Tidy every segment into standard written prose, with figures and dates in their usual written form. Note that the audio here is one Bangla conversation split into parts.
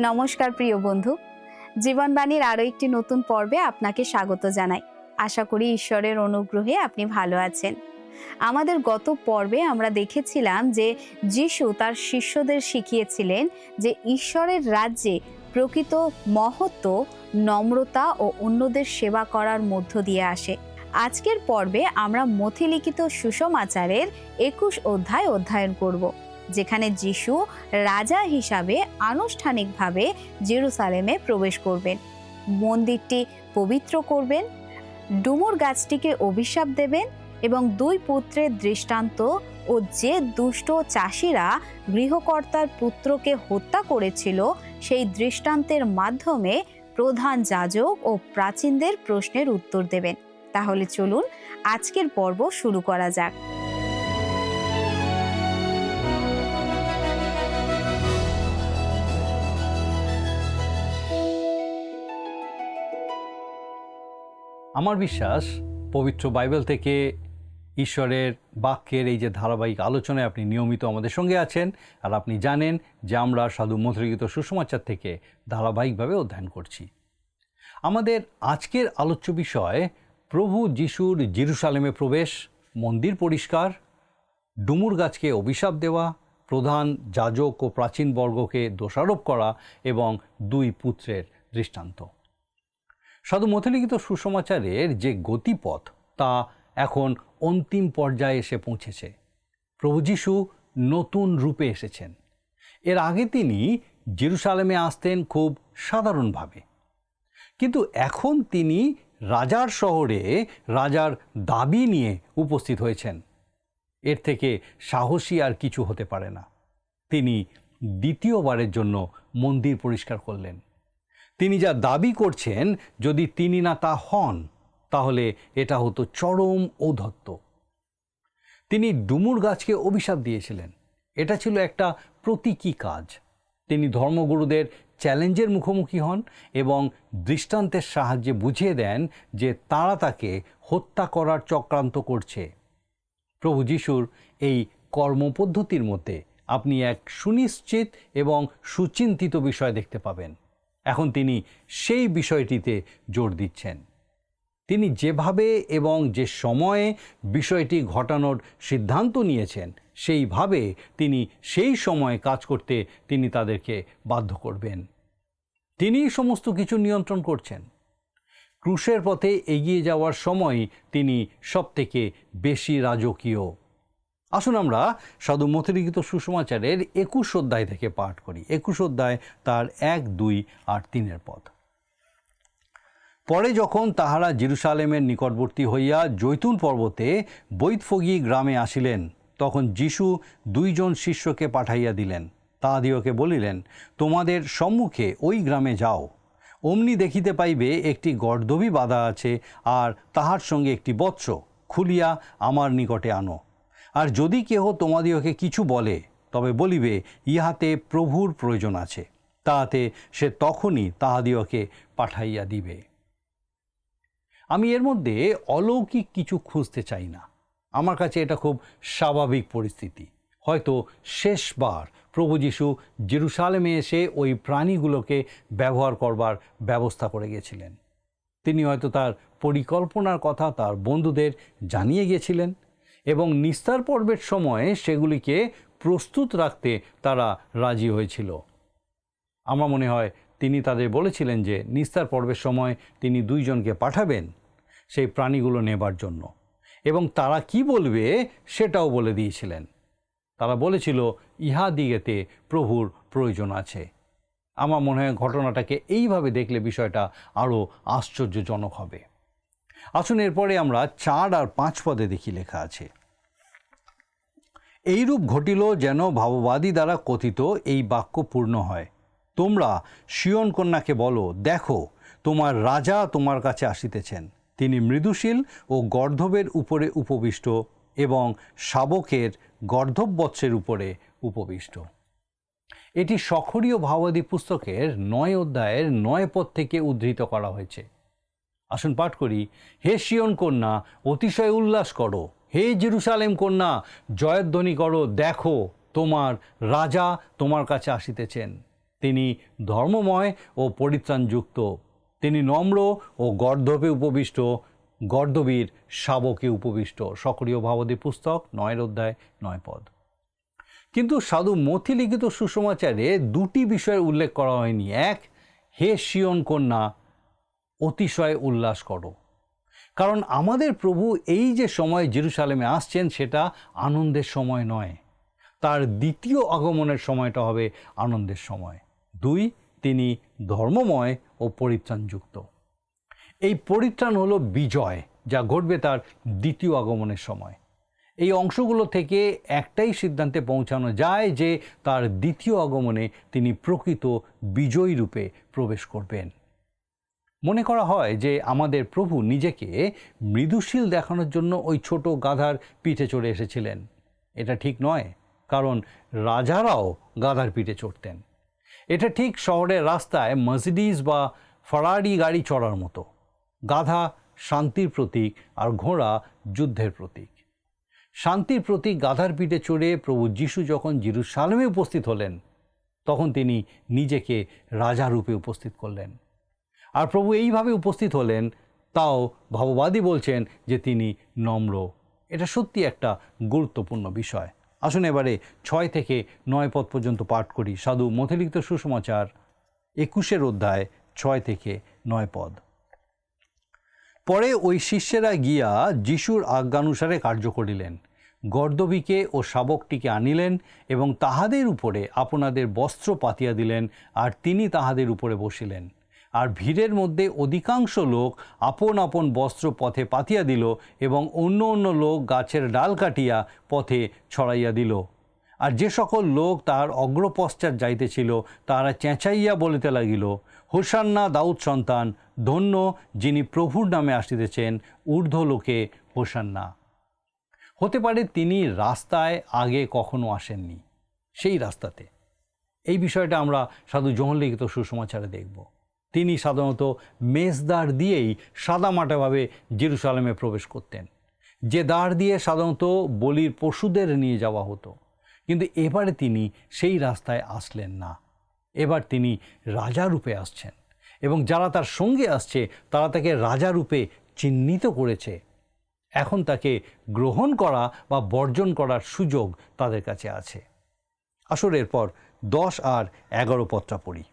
নমস্কার প্রিয় বন্ধু, জীবনবাণীর আরও একটি নতুন পর্বে আপনাকে স্বাগত জানাই। আশা করি ঈশ্বরের অনুগ্রহে আপনি ভালো আছেন। আমাদের গত পর্বে আমরা দেখেছিলাম যে যিশু তার শিষ্যদের শিখিয়েছিলেন যে ঈশ্বরের রাজ্যে প্রকৃত মহত্ব নম্রতা ও অন্যদের সেবা করার মধ্য দিয়ে আসে। আজকের পর্বে আমরা মথি লিখিত সুসমাচারের 21 অধ্যায় অধ্যয়ন করব, যেখানে যিশু রাজা হিসাবে আনুষ্ঠানিকভাবে জেরুসালেমে প্রবেশ করবেন, মন্দিরটি পবিত্র করবেন, ডুমুর গাছটিকে অভিশাপ দেবেন এবং দুই পুত্রের দৃষ্টান্ত ও যে দুষ্ট চাষিরা গৃহকর্তার পুত্রকে হত্যা করেছিল সেই দৃষ্টান্তের মাধ্যমে প্রধান যাজক ও প্রাচীনদের প্রশ্নের উত্তর দেবেন। তাহলে চলুন আজকের পর্ব শুরু করা যাক। আমার বিশ্বাস পবিত্র বাইবেল থেকে ঈশ্বরের বাক্যের এই যে ধারাবাহিক আলোচনায় আপনি নিয়মিত আমাদের সঙ্গে আছেন, আর আপনি জানেন যে আমরা সাধু মথি লিখিত সুসমাচার থেকে ধারাবাহিকভাবে অধ্যয়ন করছি। আমাদের আজকের আলোচ্য বিষয় প্রভু যিশুর জেরুসালেমে প্রবেশ, মন্দির পরিষ্কার, ডুমুর গাছকে অভিশাপ দেওয়া, প্রধান যাজক ও প্রাচীন বর্গকে দোষারোপ করা এবং দুই পুত্রের দৃষ্টান্ত। সাধু মথি লিখিত সুসমাচারের যে গতিপথ তা এখন অন্তিম পর্যায়ে এসে পৌঁছেছে। প্রভু যিশু নতুন রূপে এসেছেন। এর আগে তিনি জেরুসালেমে আসতেন খুব সাধারণভাবে, কিন্তু এখন তিনি রাজার শহরে রাজার দাবি নিয়ে উপস্থিত হয়েছেন। এর থেকে সাহসী আর কিছু হতে পারে না। তিনি দ্বিতীয়বারের জন্য মন্দির পরিষ্কার করলেন। তিনি যা দাবি করছেন, যদি তিনি না তা হন, তাহলে এটা হতো চরম ঔদ্ধত্য। তিনি ডুমুর গাছকে অভিশাপ দিয়েছিলেন। এটা ছিল একটা প্রতীকী কাজ। তিনি ধর্মগুরুদের চ্যালেঞ্জের মুখোমুখি হন এবং দৃষ্টান্তের সাহায্যে বুঝিয়ে দেন যে তারা তাকে হত্যা করার চক্রান্ত করছে। প্রভু যিশুর এই কর্মপদ্ধতির মধ্যে আপনি এক সুনিশ্চিত এবং সুচিন্তিত বিষয় দেখতে পাবেন। এখন তিনি সেই বিষয়টিতে জোর দিচ্ছেন। তিনি যেভাবে এবং যে সময়ে বিষয়টি ঘটানোর সিদ্ধান্ত নিয়েছেন, সেইভাবে তিনি সেই সময়ে কাজ করতে তিনি তাদেরকে বাধ্য করবেন। তিনি সমস্ত কিছু নিয়ন্ত্রণ করছেন। ক্রুশের পথে এগিয়ে যাওয়ার সময় তিনি সবথেকে বেশি রাজকীয়। আসুন আমরা সাধু মথি লিখিত সুসমাচারের 21 অধ্যায় থেকে পাঠ করি। 21 অধ্যায় তার 1, 2 আর 3 পদ। পরে যখন তাহারা জেরুসালেমের নিকটবর্তী হইয়া জৈতুন পর্বতে বৈতফগী গ্রামে আসিলেন, তখন যিশু 2 জন শিষ্যকে পাঠাইয়া দিলেন। তাহাদিওকে বলিলেন, তোমাদের সম্মুখে ওই গ্রামে যাও। অমনি দেখিতে পাইবে একটি গর্দভী বাঁধা আছে, আর তাহার সঙ্গে একটি বৎস, খুলিয়া আমার নিকটে আনো। আর যদি কেহ তোমাদিওকে কিছু বলে, তবে বলিবে, ইহাতে প্রভুর প্রয়োজন আছে। তাহাতে সে তখনই তাহাদিওকে পাঠাইয়া দিবে। আমি এর মধ্যে অলৌকিক কিছু খুঁজতে চাই না। আমার কাছে এটা খুব স্বাভাবিক পরিস্থিতি। হয়তো শেষবার প্রভু যিশু জেরুসালেমে এসে ওই প্রাণীগুলোকে ব্যবহার করবার ব্যবস্থা করে গেছিলেন। তিনি হয়তো তার পরিকল্পনার কথা তার বন্ধুদের জানিয়ে গিয়েছিলেন এবং নিস্তার পর্বের সময়ে সেগুলিকে প্রস্তুত রাখতে তারা রাজি হয়েছিল। আমার মনে হয় তিনি তাদের বলেছিলেন যে নিস্তার পর্বের সময় তিনি 2 জনকে পাঠাবেন সেই প্রাণীগুলো নেবার জন্য, এবং তারা কি বলবে সেটাও বলে দিয়েছিলেন। তারা বলেছিল, ইহা দিগেতে প্রভুর প্রয়োজন আছে। আমার মনে হয় ঘটনাটাকে এইভাবে দেখলে বিষয়টা আরও আশ্চর্যজনক হবে। আসুন এরপরে আমরা 4 আর 5 পদে দেখি লেখা আছে, এইরূপ ঘটিল যেন ভাববাদী দ্বারা কথিত এই বাক্য পূর্ণ হয়। তোমরা সিয়ন কন্যাকে বলো, দেখো তোমার রাজা তোমার কাছে আসিতেছেন। তিনি মৃদুশীল ও গর্ধবের উপরে উপবিষ্ট এবং শাবকের গর্ধববৎসের উপরে উপবিষ্ট। এটি সখরীয় ভাববাদী পুস্তকের 9 অধ্যায়ের 9 পদ থেকে উদ্ধৃত করা হয়েছে। আসুন পাঠ করি। হে সিয়ন কন্যা, অতিশয় উল্লাস করো। হে জেরুসালেম কন্যা, জয়ধ্বনি করো। দেখো তোমার রাজা তোমার কাছে আসিতেছেন। তিনি ধর্মময় ও পরিত্রাণযুক্ত, তিনি নম্র ও গর্দভে উপবিষ্ট, গর্দবীর শাবকে উপবিষ্ট। সক্রিয় ভাবদী পুস্তক 9 অধ্যায় 9 পদ। কিন্তু সাধু মথি লিখিত সুসমাচারে দুটি বিষয়ের উল্লেখ করা হয়নি। এক, হে সিয়ন কন্যা, অতিশয় উল্লাস করো। কারণ আমাদের প্রভু এই যে সময় জেরুসালেমে আসছেন সেটা আনন্দের সময় নয়, তার দ্বিতীয় আগমনের সময়টা হবে আনন্দের সময়। দুই, তিনি ধর্মময় ও পরিত্রাণযুক্ত। এই পরিত্রাণ হলো বিজয়, যা ঘটবে তার দ্বিতীয় আগমনের সময়। এই অংশগুলো থেকে একটাই সিদ্ধান্তে পৌঁছানো যায় যে তার দ্বিতীয় আগমনে তিনি প্রকৃত বিজয়ী রূপে প্রবেশ করবেন। মনে করা হয় যে আমাদের প্রভু নিজেকে মৃদুশীল দেখানোর জন্য ওই ছোট গাধার পিঠে চড়ে এসেছিলেন। এটা ঠিক নয়, কারণ রাজারাও গাধার পিঠে চড়তেন। এটা ঠিক শহরের রাস্তায় মার্সিডিজ বা ফারারি গাড়ি চড়ার মতো। গাধা শান্তির প্রতীক আর ঘোড়া যুদ্ধের প্রতীক। শান্তির প্রতীক গাধার পিঠে চড়ে প্রভু যিশু যখন জেরুসালেমে উপস্থিত হলেন, তখন তিনি নিজেকে রাজা রূপে উপস্থিত করলেন। আর প্রভু এইভাবে উপস্থিত হলেন, তাও ভাববাদী বলছেন যে তিনি নম্র। এটা সত্যি একটা গুরুত্বপূর্ণ বিষয়। আসুন এবারে 6 থেকে 9 পদ পর্যন্ত পাঠ করি। সাধু মথি লিখিত সুসমাচার 21 অধ্যায় 6 থেকে 9 পদ। পরে ওই শিষ্যেরা গিয়া যিশুর আজ্ঞানুসারে কার্য করিলেন। গর্দবীকে ও শাবকটিকে আনিলেন এবং তাহাদের উপরে আপনাদের বস্ত্র পাতিয়া দিলেন, আর তিনি তাহাদের উপরে বসিলেন। আর ভিড়ের মধ্যে অধিকাংশ লোক আপন আপন বস্ত্র পথে পাতিয়া দিল, এবং অন্য অন্য লোক গাছের ডাল কাটিয়া পথে ছড়াইয়া দিল। আর যে সকল লোক তাহার অগ্রপশ্চাৎ যাইতেছিল, তাহারা চেঁচাইয়া বলিতে লাগিল, হোসান্না দাউদ সন্তান, ধন্য যিনি প্রভুর নামে আসিতেছেন, ঊর্ধ্বলোকে হোসান্না। হতে পারে তিনি রাস্তায় আগে কখনো আসেননি, সেই রাস্তাতে। এই বিষয়টা আমরা সাধু যোহন লিখিত সুসমাচারে দেখব। তিনি সাধারণত মেজদার দিয়েই সাদামাটাভাবে জেরুসালেমে প্রবেশ করতেন, যে দ্বার দিয়ে সাধারণত বলির পশুদের নিয়ে যাওয়া হতো। কিন্তু এবারে তিনি সেই রাস্তায় আসলেন না। এবার তিনি রাজা রূপে আসছেন, এবং যারা তার সঙ্গে আসছে তারা তাকে রাজা রূপে চিহ্নিত করেছে। এখন তাকে গ্রহণ করা বা বর্জন করার সুযোগ তাদের কাছে আছে। আসলে এরপর 10 আর 11 পদটা পড়ি।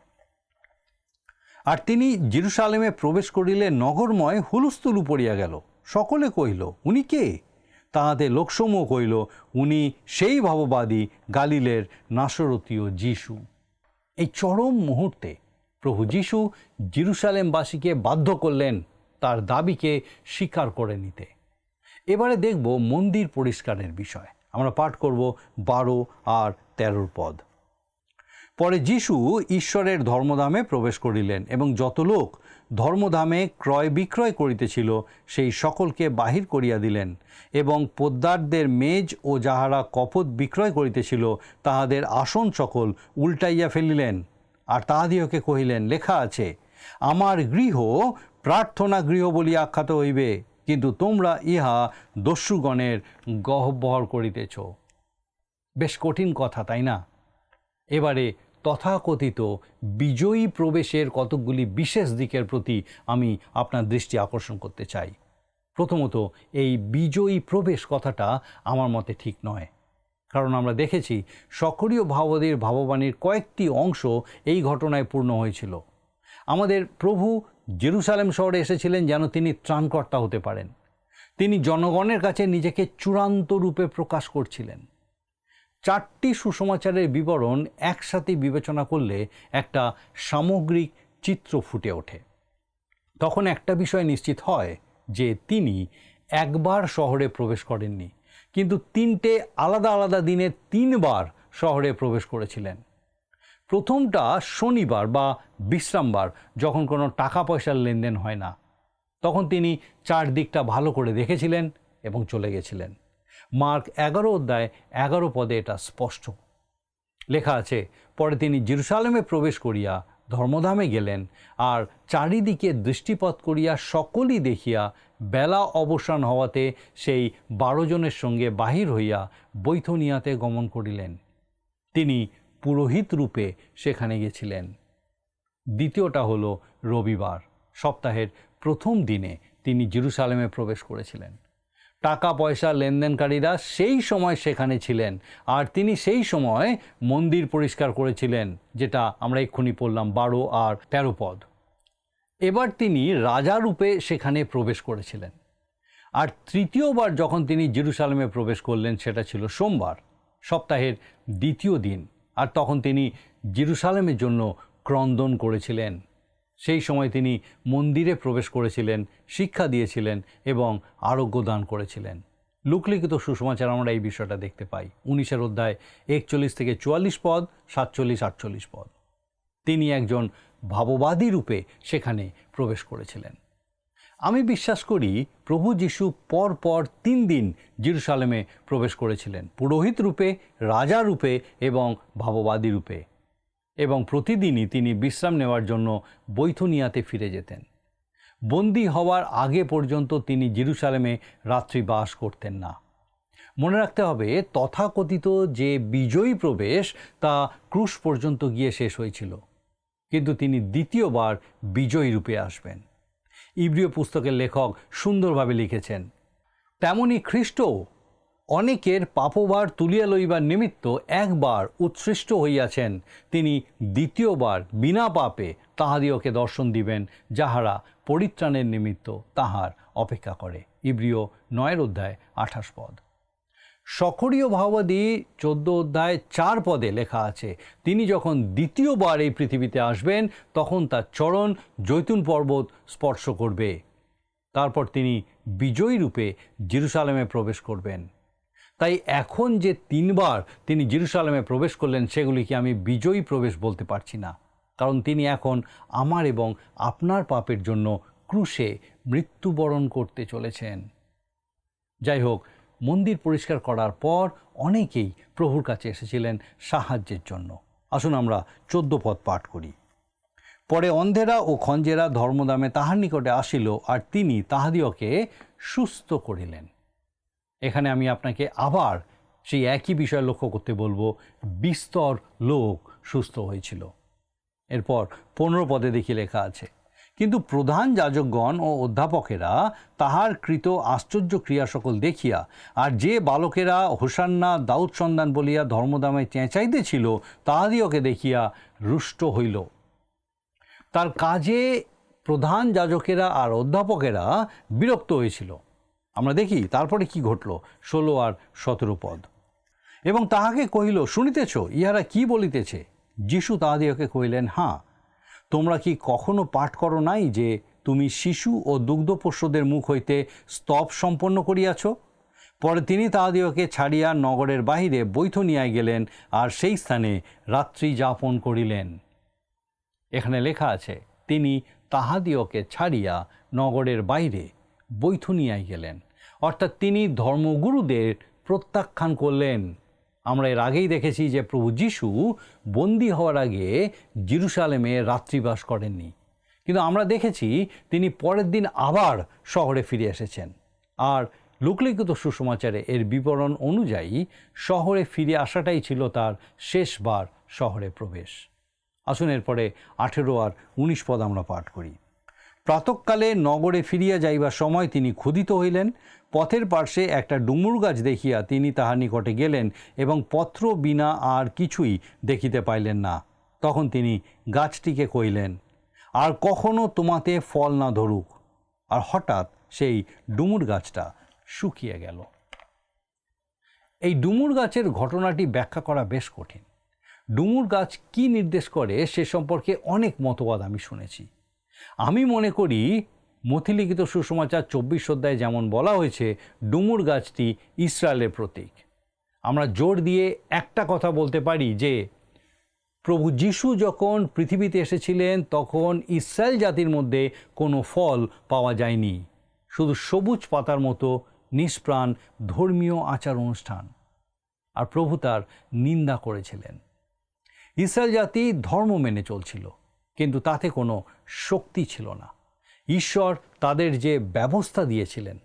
আর তিনি জেরুসালেমে প্রবেশ করিলে নগরময় হুলস্থুল পড়িয়া গেল। সকলে কহিল, উনি কে? তাহাতে লোকসমূহ কহিল, উনি সেই ভাববাদী গালিলের নাসরতীয় যিশু। এই চরম মুহূর্তে প্রভু যিশু জেরুসালেমবাসীকে বাধ্য করলেন তার দাবিকে স্বীকার করে নিতে। এবারে দেখব মন্দির পরিষ্কারের বিষয়। আমরা পাঠ করব 12 আর 13 পদ। পরে যিশু ঈশ্বরের ধর্মধামে প্রবেশ করিলেন, এবং যত লোক ধর্মধামে ক্রয় বিক্রয় করিতেছিল সেই সকলকে বাহির করিয়া দিলেন, এবং পোদ্দারদের মেজ ও যাহারা কপত বিক্রয় করিতেছিল তাহাদের আসন সকল উল্টাইয়া ফেলিলেন। আর তাহাদিওকে কহিলেন, লেখা আছে, আমার গৃহ প্রার্থনা গৃহ বলিয়া আখ্যাত হইবে, কিন্তু তোমরা ইহা দস্যুগণের গহ্বর করিতেছ। বেশ কঠিন কথা, তাই না? এবারে তথাকথিত বিজয়ী প্রবেশের কতকগুলি বিশেষ দিকের প্রতি আমি আপনার দৃষ্টি আকর্ষণ করতে চাই। প্রথমত, এই বিজয়ী প্রবেশ কথাটা আমার মতে ঠিক নয়, কারণ আমরা দেখেছি সক্রিয় ভাববাদীর ভাববাণীর কয়েকটি অংশ এই ঘটনায় পূর্ণ হয়েছিল। আমাদের প্রভু জেরুসালেম শহরে এসেছিলেন যেন তিনি ত্রাণকর্তা হতে পারেন। তিনি জনগণের কাছে নিজেকে চূড়ান্ত রূপে প্রকাশ করছিলেন। 4টি সুসমাচারের বিবরণ একসাথে বিবেচনা করলে একটা সামগ্রিক চিত্র ফুটে ওঠে। তখন একটা বিষয় নিশ্চিত হয় যে তিনি একবার শহরে প্রবেশ করেননি, কিন্তু 3টে আলাদা আলাদা দিনে 3 বার শহরে প্রবেশ করেছিলেন। প্রথমটা শনিবার বা বিশ্রামবার, যখন কোনো টাকা পয়সার লেনদেন হয় না। তখন তিনি চারদিকটা ভালো করে দেখেছিলেন এবং চলে গেছিলেন। মার্ক 11 অধ্যায় 11 পদে এটা স্পষ্ট লেখা আছে, পরে তিনি জেরুসালেমে প্রবেশ করিয়া ধর্মধামে গেলেন, আর চারিদিকে দৃষ্টিপাত করিয়া সকলই দেখিয়া বেলা অবসান হওয়াতে সেই 12 জনের সঙ্গে বাহির হইয়া বৈথনিয়াতে গমন করিলেন। তিনি পুরোহিত রূপে সেখানে গেছিলেন। দ্বিতীয়টা হলো রবিবার, সপ্তাহের প্রথম দিনে তিনি জেরুসালেমে প্রবেশ করেছিলেন। টাকা পয়সা লেনদেনকারীরা সেই সময় সেখানে ছিলেন, আর তিনি সেই সময় মন্দির পরিষ্কার করেছিলেন, যেটা আমরা এক্ষুনি পড়লাম 12 আর 13 পদ। এবার তিনি রাজা রূপে সেখানে প্রবেশ করেছিলেন। আর তৃতীয়বার যখন তিনি জেরুসালেমে প্রবেশ করলেন সেটা ছিল সোমবার, সপ্তাহের দ্বিতীয় দিন, আর তখন তিনি জেরুসালেমের জন্য ক্রন্দন করেছিলেন। সেই সময় তিনি মন্দিরে প্রবেশ করেছিলেন, শিক্ষা দিয়েছিলেন এবং আরোগ্য দান করেছিলেন। লোকলিখিত সুসমাচার আমরা এই বিষয়টা দেখতে পাই 19 অধ্যায় 41 থেকে 44 পদ, 47-48 পদ। তিনি একজন ভাববাদী রূপে সেখানে প্রবেশ করেছিলেন। আমি বিশ্বাস করি প্রভু যীশু পর 3 দিন জেরুসালেমে প্রবেশ করেছিলেন, পুরোহিত রূপে, রাজা রূপে এবং ভাববাদী রূপে। এবং প্রতিদিনই তিনি বিশ্রাম নেওয়ার জন্য বৈথনিয়াতে ফিরে যেতেন। বন্দী হওয়ার আগে পর্যন্ত তিনি জেরুসালেমে রাত্রিবাস করতেন না। মনে রাখতে হবে, তথাকথিত যে বিজয়ী প্রবেশ তা ক্রুশ পর্যন্ত গিয়ে শেষ হয়েছিল, কিন্তু তিনি দ্বিতীয়বার বিজয়ী রূপে আসবেন। ইব্রিয় পুস্তকের লেখক সুন্দরভাবে লিখেছেন, তেমনি খ্রিস্টও অনেকের পাপভার তুলিয়া লইবার নিমিত্ত একবার উৎসৃষ্ট হইয়াছেন, তিনি দ্বিতীয়বার বিনা পাপে তাহাদিওকে দর্শন দিবেন, যাহারা পরিত্রাণের নিমিত্ত তাহার অপেক্ষা করে। ইব্রিয় 9 অধ্যায় 28 পদ। সক্রিয় ভাববাদী 14 অধ্যায় 4 পদে লেখা আছে, তিনি যখন দ্বিতীয়বার এই পৃথিবীতে আসবেন তখন তার চরণ জৈতুন পর্বত স্পর্শ করবে। তারপর তিনি বিজয়ী রূপে জেরুসালেমে প্রবেশ করবেন। তাই এখন যে 3 বার তিনি জেরুসালেমে প্রবেশ করলেন সেগুলিকে আমি বিজয়ী প্রবেশ বলতে পারছি না, কারণ তিনি এখন আমার এবং আপনার পাপের জন্য ক্রুশে মৃত্যুবরণ করতে চলেছেন। যাই হোক, মন্দির পরিষ্কার করার পর অনেকেই প্রভুর কাছে এসেছিলেন সাহায্যের জন্য। আসুন আমরা 14 পদ পাঠ করি। পরে অন্ধেরা ও খঞ্জেরা ধর্মদামে তাহার নিকটে আসিল, আর তিনি তাহাদিওকে সুস্থ করিলেন। এখানে আমি আপনাকে আবার সেই একই বিষয় লক্ষ্য করতে বলবো, বিস্তর লোক সুস্থ হয়েছিল। এরপর 15 পদে দেখি লেখা আছে, কিন্তু প্রধান যাজকগণ ও অধ্যাপকেরা তাহার কৃত আশ্চর্য ক্রিয়া সকল দেখিয়া, আর যে বালকেরা হোসান্না দাউদ সন্তান বলিয়া ধর্মদামে চেঁচাইতেছিল, তাহাদিওকে দেখিয়া রুষ্ট হইল। তার কাজে প্রধান যাজকেরা আর অধ্যাপকেরা বিরক্ত হয়েছিল। আমরা দেখি তারপরে কি ঘটল, 16 আর 17 পদ। এবং তাহাকে কহিল, শুনিতেছ ইহারা কি বলিতেছে? যীশু তাহাদিওকে কহিলেন, হ্যাঁ, তোমরা কি কখনো পাঠ করো নাই যে তুমি শিশু ও দুগ্ধপোষ্যদের মুখ হইতে স্তব সম্পন্ন করিয়াছ? পরে তিনি তাহাদিওকে ছাড়িয়া নগরের বাহিরে বৈথনিয়ায় গেলেন, আর সেই স্থানে রাত্রি যাপন করিলেন। এখানে লেখা আছে, তিনি তাহাদিওকে ছাড়িয়া নগরের বাইরে বৈথনিয়ায় গেলেন, অর্থাৎ তিনি ধর্মগুরুদের প্রত্যাখ্যান করলেন। আমরা এর আগেই দেখেছি যে প্রভু যীশু বন্দী হওয়ার আগে জেরুসালেমে রাত্রিবাস করেননি, কিন্তু আমরা দেখেছি তিনি পরের দিন আবার শহরে ফিরে এসেছেন। আর লোকলিখিত সুসমাচারে এর বিবরণ অনুযায়ী শহরে ফিরে আসাটাই ছিল তার শেষবার শহরে প্রবেশ। আসুন এরপরে 18 আর 19 পদ আমরা পাঠ করি। প্রাতঃকালে নগরে ফিরিয়া যাইবার সময় তিনি ক্ষুধিত হইলেন। পথের পার্শ্বে একটা ডুমুর গাছ দেখিয়া তিনি তাহার নিকটে গেলেন এবং পত্র বিনা আর কিছুই দেখিতে পাইলেন না। তখন তিনি গাছটিকে কহিলেন, আর কখনো তোমাতে ফল না ধরুক। আর হঠাৎ সেই ডুমুর গাছটা শুকিয়ে গেল। এই ডুমুর গাছের ঘটনাটি ব্যাখ্যা করা বেশ কঠিন। ডুমুর গাছ কি নির্দেশ করে সে সম্পর্কে অনেক মতবাদ আমি শুনেছি। আমি মনে করি মথিলিখিত সুসমাচার 24 অধ্যায়ে যেমন বলা হয়েছে, ডুমুর গাছটি ইসরায়েলের প্রতীক। আমরা জোর দিয়ে একটা কথা বলতে পারি যে প্রভু যীশু যখন পৃথিবীতে এসেছিলেন তখন ইসরায়েল জাতির মধ্যে কোনো ফল পাওয়া যায়নি, শুধু সবুজ পাতার মতো নিষ্প্রাণ ধর্মীয় আচার অনুষ্ঠান। আর প্রভু তার নিন্দা করেছিলেন। ইসরায়েল জাতি ধর্ম মেনে চলছিল, কিন্তু তাতে কোনো শক্তি ছিল না। ঈশ্বর তাদের যে ব্যবস্থা দিয়েছিলেন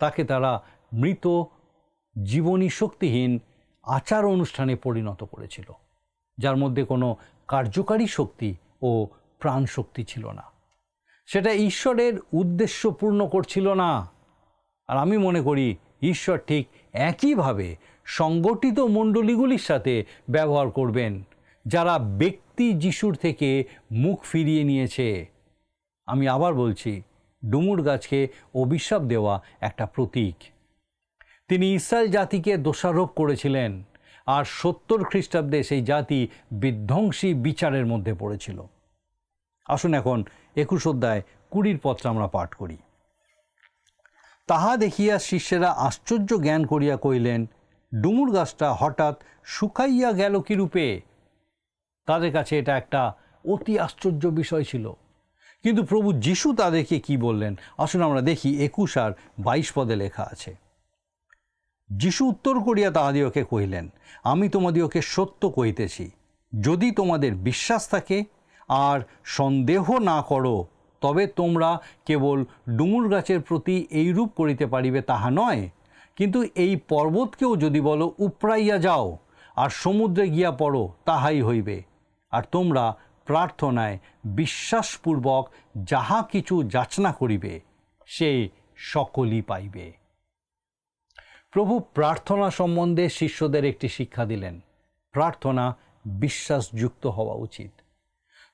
তাকে তারা মৃত, জীবনী শক্তিহীন আচার অনুষ্ঠানে পরিণত করেছিল। যার মধ্যে কোনো কার্যকারী শক্তি ও প্রাণ শক্তি ছিল না। সেটা ঈশ্বরের উদ্দেশ্য পূর্ণ করছিল না। আর আমি মনে করি ঈশ্বর ঠিক একইভাবে সংগঠিত মণ্ডলীগুলির সাথে ব্যবহার করবেন যারা ব্যক্তি যিশুর থেকে মুখ ফিরিয়ে নিয়েছে। আমি আবার বলছি, ডুমুর গাছকে অভিশাপ দেওয়া একটা প্রতীক। তিনি ইসরায়েল জাতিকে দোষারোপ করেছিলেন, আর 70 খ্রিস্টাব্দে সেই জাতি বিধ্বংসী বিচারের মধ্যে পড়েছিল। আসুন এখন 21 অধ্যায় 20 পদটা আমরা পাঠ করি। তাহা দেখিয়া শিষ্যেরা আশ্চর্য জ্ঞান করিয়া কহিলেন, ডুমুর গাছটা হঠাৎ শুকাইয়া গেল কি রূপে? তাদের কাছে এটা একটা অতি আশ্চর্য বিষয় ছিল। কিন্তু প্রভু যিশু তাদেরকে কি বললেন আসুন আমরা দেখি। 21 আর 22 পদে লেখা আছে, যিশু উত্তর করিয়া তাহাদিওকে কহিলেন, আমি তোমাদিওকে সত্য কহিতেছি, যদি তোমাদের বিশ্বাস থাকে আর সন্দেহ না করো, তবে তোমরা কেবল ডুমুর গাছের প্রতি এইরূপ করিতে পারিবে তাহা নয়, কিন্তু এই পর্বতকেও যদি বলো উপড়াইয়া যাও আর সমুদ্রে গিয়া পড়ো, তাহাই হইবে। আর তোমরা প্রার্থনায় বিশ্বাসপূর্বক যাহা কিছু যাচনা করিবে, সে সকলই পাইবে। প্রভু প্রার্থনা সম্বন্ধে শিষ্যদের একটি শিক্ষা দিলেন। প্রার্থনা বিশ্বাসযুক্ত হওয়া উচিত।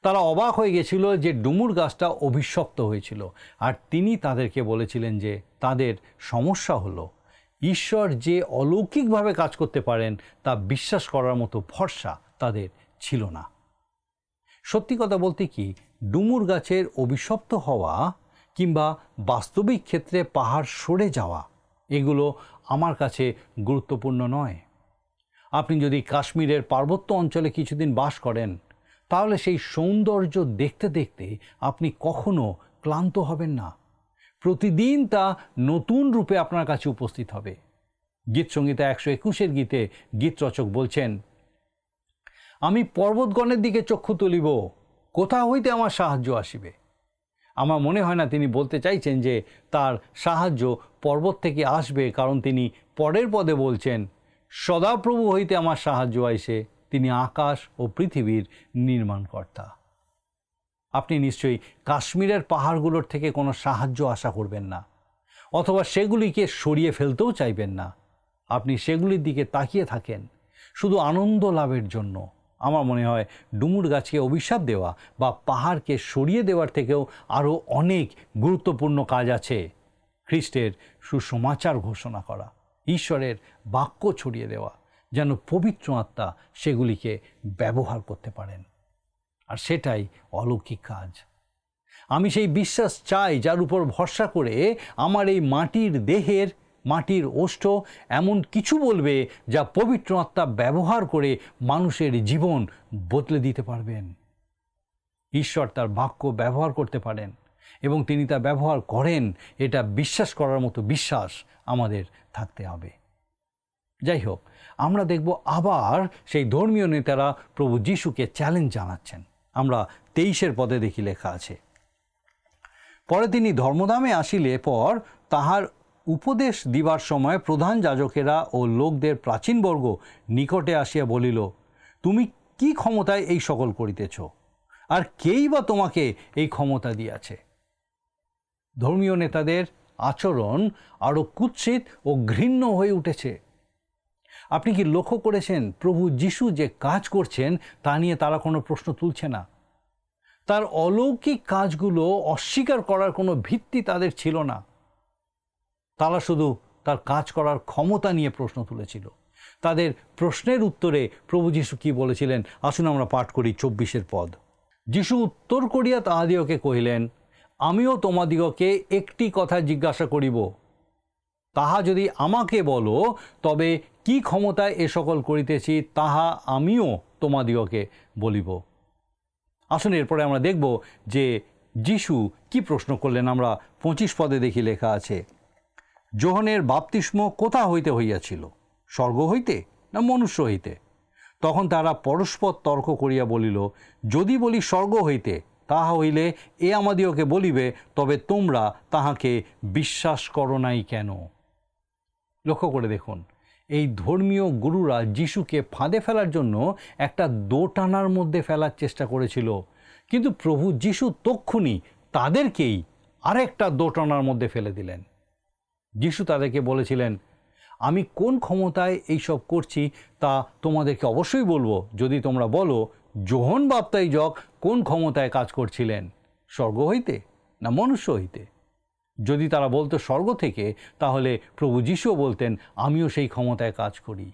তারা অবাক হয়ে গেছিল যে ডুমুর গাছটা অভিশপ্ত হয়েছিল, আর তিনি তাদেরকে বলেছিলেন যে তাদের সমস্যা হলো ঈশ্বর যে অলৌকিকভাবে কাজ করতে পারেন তা বিশ্বাস করার মতো ভরসা তাদের ছিল না। সত্যি কথা বলতে কি, ডুমুর গাছের অভিশপ্ত হওয়া কিংবা বাস্তবিক ক্ষেত্রে পাহাড় সরে যাওয়া, এগুলো আমার কাছে গুরুত্বপূর্ণ নয়। আপনি যদি কাশ্মীরের পার্বত্য অঞ্চলে কিছুদিন বাস করেন, তাহলে সেই সৌন্দর্য দেখতে দেখতে আপনি কখনো ক্লান্ত হবেন না। প্রতিদিন তা নতুন রূপে আপনার কাছে উপস্থিত হবে। গীতসংহিতা 121 গীতে গীতরচক বলছেন, আমি পর্বতগণের দিকে চক্ষু তুলিব, কোথা হইতে আমার সাহায্য আসিবে। আমার মনে হয় না তিনি বলতে চাইছেন যে তার সাহায্য পর্বত থেকে আসবে, কারণ তিনি পরের পদে বলছেন, সদাপ্রভু হইতে আমার সাহায্য আইসে, তিনি আকাশ ও পৃথিবীর নির্মাণকর্তা। আপনি নিশ্চয়ই কাশ্মীরের পাহাড়গুলোর থেকে কোনো সাহায্য আশা করবেন না, অথবা সেগুলিকে সরিয়ে ফেলতেও চাইবেন না। আপনি সেগুলির দিকে তাকিয়ে থাকেন শুধু আনন্দ লাভের জন্য। আমার মনে হয় ডুমুর গাছকে অভিশাপ দেওয়া বা পাহাড়কে সরিয়ে দেওয়ার থেকেও আরও অনেক গুরুত্বপূর্ণ কাজ আছে। খ্রিস্টের সুসমাচার ঘোষণা করা, ঈশ্বরের বাক্য ছড়িয়ে দেওয়া, যেন পবিত্র আত্মা সেগুলিকে ব্যবহার করতে পারেন। আর সেটাই অলৌকিক কাজ। আমি সেই বিশ্বাস চাই যার উপর ভরসা করে আমার এই মাটির দেহের, মাটির ওষ্ঠ এমন কিছু বলবে যা পবিত্র আত্মা ব্যবহার করে মানুষের জীবন বদলে দিতে পারবেন। ঈশ্বর তার বাক্য ব্যবহার করতে পারেন এবং তিনি তা ব্যবহার করেন, এটা বিশ্বাস করার মতো বিশ্বাস আমাদের থাকতে হবে। যাই হোক, আমরা দেখব আবার সেই ধর্মীয় নেতারা প্রভু যিশুকে চ্যালেঞ্জ জানাচ্ছেন। আমরা 23 পদে দেখি লেখা আছে, পরে তিনি ধর্মধামে আসিলে পর তাহার উপদেশ দিবার সময় প্রধান যাজকেরা ও লোকদের প্রাচীনবর্গ নিকটে আসিয়া বলিল, তুমি কি ক্ষমতায় এই সকল করিতেছ? আর কেই বা তোমাকে এই ক্ষমতা দিয়াছে? ধর্মীয় নেতাদের আচরণ আরও কুৎসিত ও ঘৃণ্য হয়ে উঠেছে। আপনি কি লক্ষ্য করেছেন প্রভু যিশু যে কাজ করছেন তা নিয়ে তারা কোনো প্রশ্ন তুলছে না। তার অলৌকিক কাজগুলো অস্বীকার করার কোনো ভিত্তি তাদের ছিল না। তারা শুধু তার কাজ করার ক্ষমতা নিয়ে প্রশ্ন তুলেছিল। তাদের প্রশ্নের উত্তরে প্রভু যিশু কি বলেছিলেন আসুন আমরা পাঠ করি 24 পদ। যিশু উত্তর করিয়া তাহাদিওকে কহিলেন, আমিও তোমাদিগকে একটি কথা জিজ্ঞাসা করিব, তাহা যদি আমাকে বলো, তবে কি ক্ষমতায় এ সকল করিতেছি তাহা আমিও তোমাদিগকে বলিব। আসুন এরপরে আমরা দেখব যে যিশু কি প্রশ্ন করলেন। আমরা 25 পদে দেখি লেখা আছে, যোহনের বাপ্তিস্ম কোথা হইতে হইয়াছিল, স্বর্গ হইতে না মনুষ্য হইতে? তখন তারা পরস্পর তর্ক করিয়া বলিল, যদি বলি স্বর্গ হইতে, তাহা হইলে এ আমাদিওকে বলিবে, তবে তোমরা তাহাকে বিশ্বাস করো নাই কেন? লক্ষ্য করে দেখুন, এই ধর্মীয় গুরুরা যিশুকে ফাঁদে ফেলার জন্য একটা দোটানার মধ্যে ফেলার চেষ্টা করেছিল, কিন্তু প্রভু যিশু তক্ষুনি তাদেরকেই আরেকটা দোটানার মধ্যে ফেলে দিলেন। যিশু তাদেরকে বলেছিলেন, আমি কোন ক্ষমতায় এইসব করছি তা তোমাদেরকে অবশ্যই বলবো, যদি তোমরা বলো যোহন বাপ্তাইজক কোন ক্ষমতায় কাজ করছিলেন, স্বর্গ হইতে না মনুষ্য হইতে। যদি তারা বলতো স্বর্গ থেকে, তাহলে প্রভু যিশুও বলতেন আমিও সেই ক্ষমতায় কাজ করি।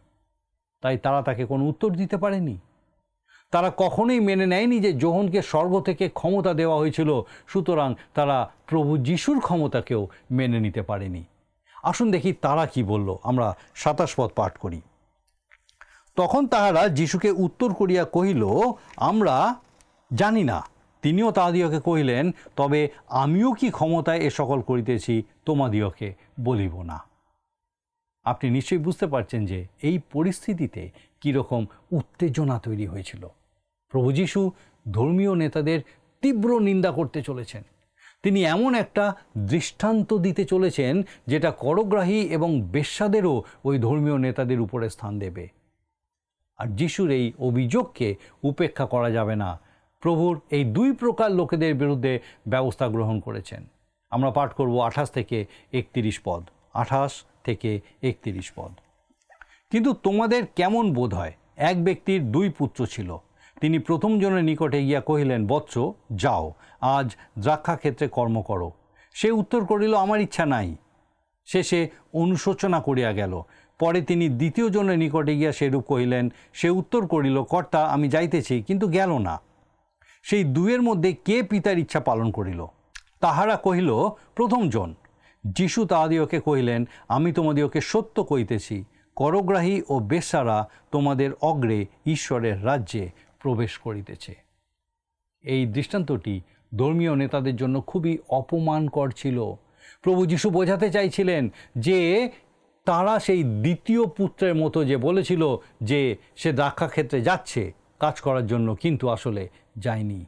তাই তারা তাকে কোনো উত্তর দিতে পারেনি। তারা কখনোই মেনে নেয়নি যে যোহনকে স্বর্গ থেকে ক্ষমতা দেওয়া হয়েছিল, সুতরাং তারা প্রভু যিশুর ক্ষমতাকেও মেনে নিতে পারেনি। আসুন দেখি তারা কি বলল। আমরা 27 পদ পাঠ করি। তখন তাহারা যিশুকে উত্তর করিয়া কহিল, আমরা জানি না। তিনিও তাহাদিওকে কহিলেন, তবে আমিও কি ক্ষমতায় এ সকল করিতেছি তোমাদিওকে বলিব না। আপনি নিশ্চয়ই বুঝতে পারছেন যে এই পরিস্থিতিতে কীরকম উত্তেজনা তৈরি হয়েছিল। প্রভু যিশু ধর্মীয় নেতাদের তীব্র নিন্দা করতে চলেছেন। তিনি এমন একটা দৃষ্টান্ত দিতে চলেছেন যেটা করগ্রাহী এবং বেশ্যাদেরও ওই ধর্মীয় নেতাদের উপরে স্থান দেবে। আর যিশুর এই অভিযোগকে উপেক্ষা করা যাবে না। প্রভুর এই দুই প্রকার লোকেদের বিরুদ্ধে ব্যবস্থা গ্রহণ করেছেন। আমরা পাঠ করব 28 থেকে 31 পদ। 28 থেকে 31 পদ। কিন্তু তোমাদের কেমন বোধ হয়, এক ব্যক্তির 2 পুত্র ছিল। তিনি প্রথম জনের নিকটে গিয়া কহিলেন, বৎস, যাও, আজ দ্রাক্ষা ক্ষেত্রে কর্ম করো। সে উত্তর করিল, আমার ইচ্ছা নাই। শেষে অনুশোচনা করিয়া গেল। পরে তিনি দ্বিতীয় জনের নিকটে গিয়া সেরূপ কহিলেন। সে উত্তর করিল, কর্তা, আমি যাইতেছি, কিন্তু গেল না। সেই দুয়ের মধ্যে কে পিতার ইচ্ছা পালন করিল? তাহারা কহিল, প্রথম জন। যিশু তাহাদিওকে কহিলেন, আমি তোমাদিওকে সত্য কইতেছি, করগ্রাহী ও বেশ্যারা তোমাদের অগ্রে ঈশ্বরের রাজ্যে প্রবেশ করিতেছে। এই দৃষ্টান্তটি ধর্মীয় নেতাদের জন্য খুবই অপমানকর ছিল। প্রভু যিশু বোঝাতে চাইছিলেন যে তারা সেই দ্বিতীয় পুত্রের মতো যে বলেছিল যে সে দ্রাক্ষাক্ষেত্রে যাচ্ছে কাজ করার জন্য, কিন্তু আসলে যায়নি।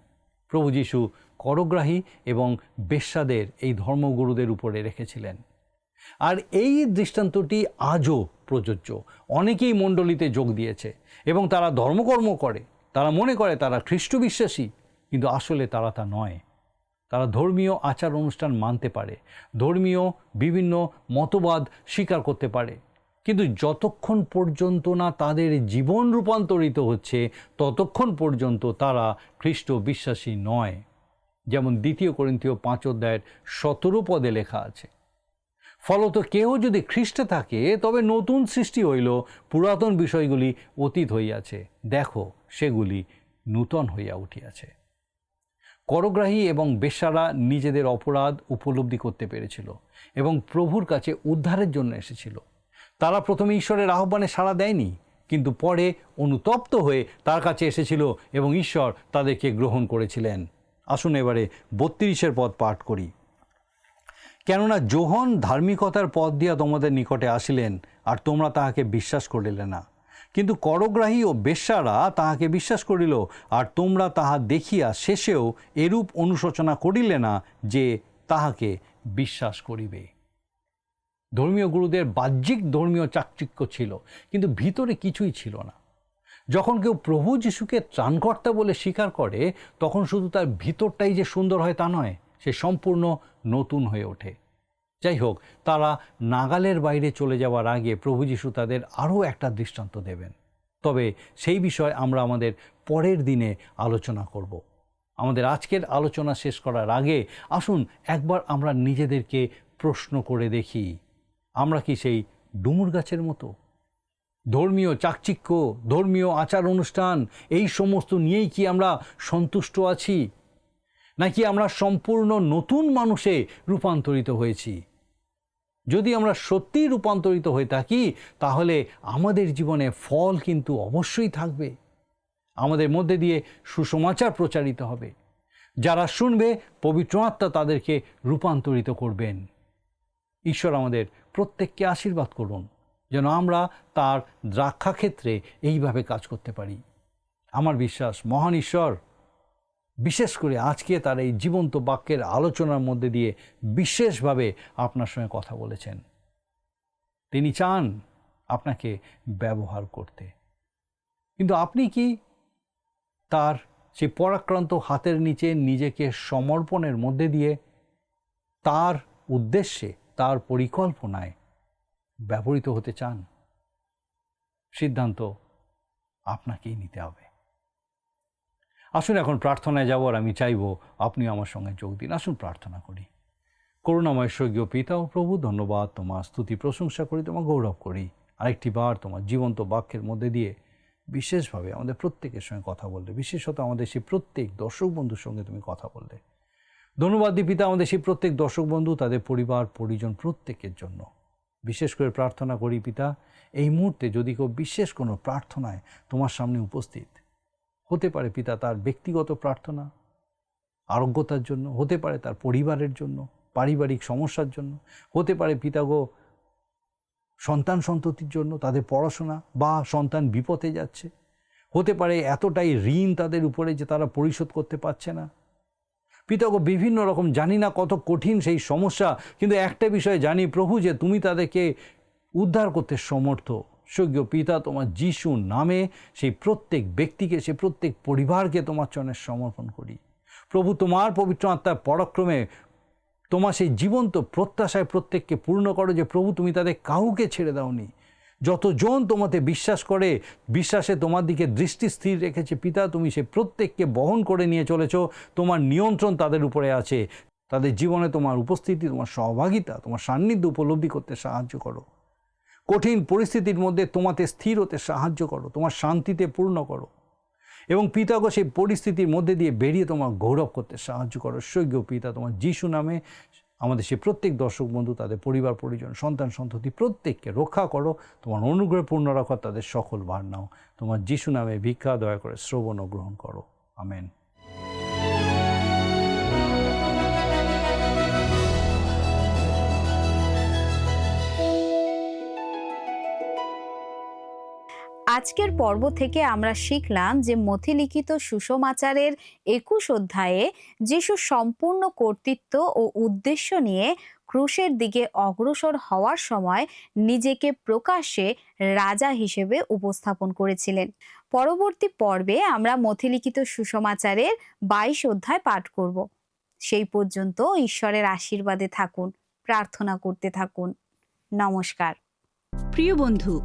প্রভু যিশু করগ্রাহী এবং বেশ্যাদের এই ধর্মগুরুদের উপরে রেখেছিলেন। আর এই দৃষ্টান্তটি আজও প্রযোজ্য। অনেকেই মণ্ডলীতে যোগ দিয়েছে এবং তারা ধর্মকর্ম করে, তারা মনে করে তারা খ্রিস্ট বিশ্বাসী, কিন্তু আসলে তারা তা নয়। তারা ধর্মীয় আচার অনুষ্ঠান মানতে পারে, ধর্মীয় বিভিন্ন মতবাদ স্বীকার করতে পারে, কিন্তু যতক্ষণ পর্যন্ত না তাদের জীবন রূপান্তরিত হচ্ছে, ততক্ষণ পর্যন্ত তারা খ্রিস্ট বিশ্বাসী নয়। যেমন 2 করিন্থীয় 5 অধ্যায়ের 17 পদে লেখা আছে, ফলত কেহ যদি খ্রিস্টে থাকে, তবে নতুন সৃষ্টি হইল, পুরাতন বিষয়গুলি অতীত হইয়াছে, দেখো সেগুলি নূতন হইয়া উঠিয়াছে। করগ্রাহী এবং বেশ্যারা নিজেদের অপরাধ উপলব্ধি করতে পেরেছিল এবং প্রভুর কাছে উদ্ধারের জন্য এসেছিল। তারা প্রথমে ঈশ্বরের আহ্বানে সাড়া দেয়নি, কিন্তু পরে অনুতপ্ত হয়ে তার কাছে এসেছিল এবং ঈশ্বর তাদেরকে গ্রহণ করেছিলেন। আসুন এবারে 32 পদ পাঠ করি। কেননা যোহন ধার্মিকতার পথ দিয়া তোমাদের নিকটে আসিলেন, আর তোমরা তাহাকে বিশ্বাস করিলে না। কিন্তু করগ্রাহী ও বেশ্যারা তাহাকে বিশ্বাস করিল, আর তোমরা তাহা দেখিয়া শেষেও এরূপ অনুশোচনা করিলে না যে তাহাকে বিশ্বাস করিবে। ধর্মীয় গুরুদের বাহ্যিক ধর্মীয় চাকচিক্য ছিল, কিন্তু ভিতরে কিছুই ছিল না। যখন কেউ প্রভু যিশুকে ত্রাণকর্তা বলে স্বীকার করে, তখন শুধু তার ভিতরটাই যে সুন্দর হয় তা নয়, সে সম্পূর্ণ নতুন হয়ে ওঠে। যাই হোক, তারা নাগালের বাইরে চলে যাওয়ার আগে প্রভু যিশু তাদের আরও একটা দৃষ্টান্ত দেবেন। তবে সেই বিষয়ে আমরা আমাদের পরের দিনে আলোচনা করব। আমাদের আজকের আলোচনা শেষ করার আগে আসুন একবার আমরা নিজেদেরকে প্রশ্ন করে দেখি, আমরা কি সেই ডুমুর গাছের মতো? ধর্মীয় চাকচিক্য, ধর্মীয় আচার অনুষ্ঠান, এই সমস্ত নিয়েই কি আমরা সন্তুষ্ট আছি, নাকি আমরা সম্পূর্ণ নতুন মানুষে রূপান্তরিত হয়েছি? যদি আমরা সত্যিই রূপান্তরিত হয়ে থাকি, তাহলে আমাদের জীবনে ফল কিন্তু অবশ্যই থাকবে। আমাদের মধ্যে দিয়ে সুসমাচার প্রচারিত হবে। যারা শুনবে, পবিত্র আত্মা তাদেরকে রূপান্তরিত করবেন। ঈশ্বর আমাদের প্রত্যেককে আশীর্বাদ করুন, যেন আমরা তার দ্রাক্ষাক্ষেত্রে এইভাবে কাজ করতে পারি। আমার বিশ্বাস, মহান ঈশ্বর বিশেষ করে আজকে তার এই জীবন্ত বাক্যের আলোচনার মধ্যে দিয়ে বিশেষভাবে আপনার সঙ্গে কথা বলেছেন। তিনি চান আপনাকে ব্যবহার করতে। কিন্তু আপনি কি তার সেই পরাক্রান্ত হাতের নিচে নিজেকে সমর্পণের মধ্যে দিয়ে তার উদ্দেশ্যে, তার পরিকল্পনায় ব্যবহৃত হতে চান? সিদ্ধান্ত আপনাকেই নিতে হবে। আসুন এখন প্রার্থনায় যাব, আর আমি চাইব আপনিও আমার সঙ্গে যোগ দিন। আসুন প্রার্থনা করি। করুণাময় স্বর্গীয় পিতা ও প্রভু, ধন্যবাদ, তোমার স্তুতি প্রশংসা করি, তোমার গৌরব করি। আরেকটি বার তোমার জীবন্ত বাক্যের মধ্যে দিয়ে বিশেষভাবে আমাদের প্রত্যেকের সঙ্গে কথা বললে, বিশেষত আমাদের সেই প্রত্যেক দর্শক বন্ধুর সঙ্গে তুমি কথা বললে। ধন্যবাদ দিই পিতা, আমাদের সেই প্রত্যেক দর্শক বন্ধু, তাদের পরিবার পরিজন প্রত্যেকের জন্য বিশেষ করে প্রার্থনা করি পিতা। এই মুহূর্তে যদি কেউ বিশেষ কোনো প্রার্থনায় তোমার সামনে উপস্থিত, হতে পারে পিতা তার ব্যক্তিগত প্রার্থনা আরোগ্যতার জন্য, হতে পারে তার পরিবারের জন্য, পারিবারিক সমস্যার জন্য, হতে পারে পিতা গো সন্তান সন্ততির জন্য, তাদের পড়াশোনা বা সন্তান বিপথে যাচ্ছে, হতে পারে এতটাই ঋণ তাদের উপরে যে তারা পরিশোধ করতে পারছে না। পিতা গো বিভিন্ন রকম, জানি না কত কঠিন সেই সমস্যা, কিন্তু একটা বিষয় জানি প্রভু, যে তুমি তাদেরকে উদ্ধার করতে সমর্থ। স্বর্গীয় পিতা, তোমার যিশু নামে সেই প্রত্যেক ব্যক্তিকে, সেই প্রত্যেক পরিবারকে তোমার চরণে সমর্পণ করি। প্রভু, তোমার পবিত্র আত্মার পরাক্রমে তোমার সেই জীবন্ত প্রত্যাশায় প্রত্যেককে পূর্ণ করো, যে প্রভু তুমি তাদের কাউকে ছেড়ে দাওনি। যতজন তোমাতে বিশ্বাস করে, বিশ্বাসে তোমার দিকে দৃষ্টি স্থির রেখেছে পিতা, তুমি সে প্রত্যেককে বহন করে নিয়ে চলেছ। তোমার নিয়ন্ত্রণ তাদের উপরে আছে। তাদের জীবনে তোমার উপস্থিতি, তোমার সহভাগিতা, তোমার সান্নিধ্য উপলব্ধি করতে সাহায্য করো। কঠিন পরিস্থিতির মধ্যে তোমাতে স্থির হতে সাহায্য করো, তোমার শান্তিতে পূর্ণ করো, এবং পিতাগো সেই পরিস্থিতির মধ্যে দিয়ে বেরিয়ে তোমার গৌরব করতে সাহায্য করো। স্বর্গীয় পিতা, তোমার যিশু নামে আমাদের সেই প্রত্যেক দর্শক বন্ধু, তাদের পরিবার পরিজন, সন্তান সন্ততি প্রত্যেককে রক্ষা করো। তোমার অনুগ্রহে পূর্ণ রাখো, তাদের সকল ভার নাও। তোমার যিশু নামে ভিক্ষা দয়া করে শ্রবণ ও গ্রহণ করো। আমেন। আজকের পর্ব থেকে আমরা শিখলাম যে মথিলিখিত সুসমাচারের 21 অধ্যায়ে যিশু সম্পূর্ণ কর্তৃত্ব ও উদ্দেশ্য নিয়ে ক্রুশের দিকে অগ্রসর হওয়ার সময় নিজেকে প্রকাশ্যে রাজা হিসেবে উপস্থাপন করেছিলেন। পরবর্তী পর্বে আমরা মথিলিখিত সুসমাচারের 22 অধ্যায় পাঠ করব। সেই পর্যন্ত ঈশ্বরের আশীর্বাদে থাকুন, প্রার্থনা করতে থাকুন। নমস্কার। প্রিয় বন্ধু,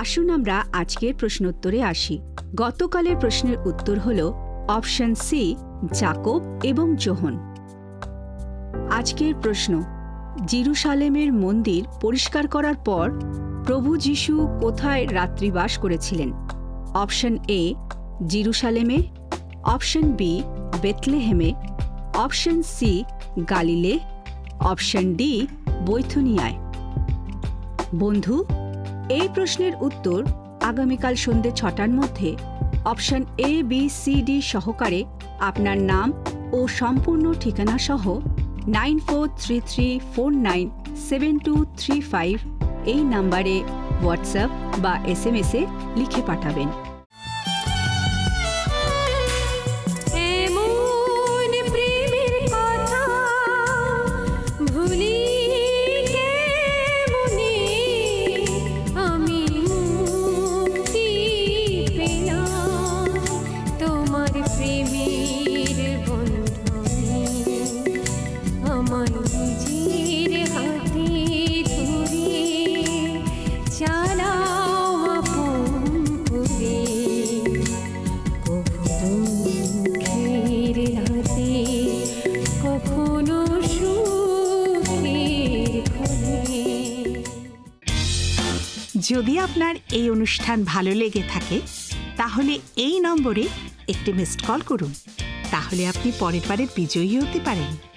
আসুন আমরা আজকের প্রশ্নোত্তরে আসি। গতকালের প্রশ্নের উত্তর হল অপশন সি, যাকব এবং যোহন। আজকের প্রশ্ন, জেরুসালেমের মন্দির পরিষ্কার করার পর প্রভু যীশু কোথায় রাত্রিবাস করেছিলেন? অপশন এ, জেরুসালেমে, অপশন বি, বেথলেহেমে, অপশন সি, গালিলে, অপশন ডি, বৈথুনিয়ায়। বন্ধু, এই প্রশ্নের উত্তর আগামীকাল সন্ধ্যে 6টার মধ্যে option A, B, C, D সহকারে আপনার নাম ও সম্পূর্ণ ঠিকানা সহ 9433497235 এই নম্বরে হোয়াটসঅ্যাপ বা SMS-এ লিখে পাঠাবেন। যদি আপনার এই অনুষ্ঠান ভালো লেগে থাকে তাহলে এই নম্বরে একটি মিসড কল করুন। তাহলে আপনি পরের বারের বিজয়ী হতে পারেন।